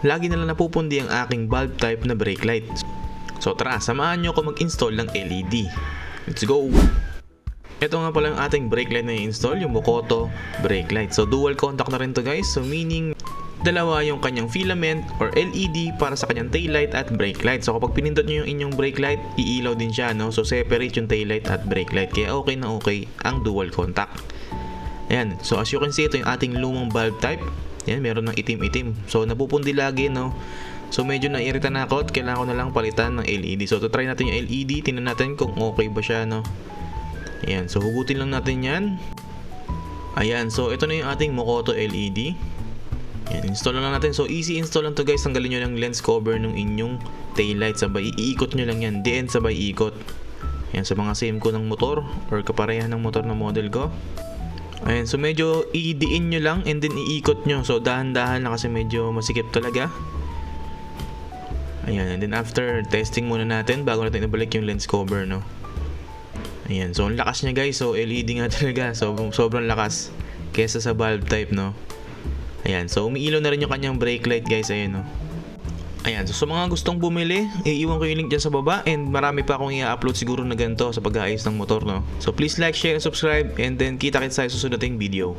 lagi na lang napupundi ang aking bulb type na brake light. So tara, samahan nyo ako mag-install ng LED. Let's go! Ito nga pala yung ating brake light na i-install, yung Mokoto brake light. So dual contact na rin to guys. So meaning, dalawa yung kanyang filament or LED para sa kanyang taillight at brake light. So kapag pinindot nyo yung inyong brake light, iilaw din siya, no? So separate yung taillight at brake light. Kaya okay na okay ang dual contact. Ayan. So as you can see, ito yung ating lumang bulb type. Ayan, meron ng itim-itim. So napupundi lagi, no? So medyo naiirita na ako at kailangan ko na lang palitan ng LED. So try natin yung LED. Tingnan natin kung okay ba siya, no? Ayan. So hugutin lang natin yan. Ayan. So ito na yung ating Mokoto LED. Yan, install lang natin. So easy install lang to guys. Tanggalin nyo lang lens cover ng inyong taillight. Sabay iikot nyo lang yan. DN sabay ikot. Yan, sa mga same ko ng motor or kaparehan ng motor na model ko. Ayan, so medyo i-diin nyo lang and then iikot nyo. So dahan-dahan na kasi medyo masikip talaga. Ayan, and then after testing muna natin bago natin ibalik yung lens cover, no. Ayan, so ang lakas niya guys. So LED nga talaga. So sobrang lakas kesa sa bulb type, no. Ayan, so umiilaw na rin yung kanyang brake light guys, ayan, no. Ayan, so sa mga gustong bumili, iiwan ko yung link dyan sa baba and marami pa akong i-upload siguro na ganito sa pag-aayos ng motor, no. So please like, share, and subscribe and then kita-kits tayo sa susunod nating video.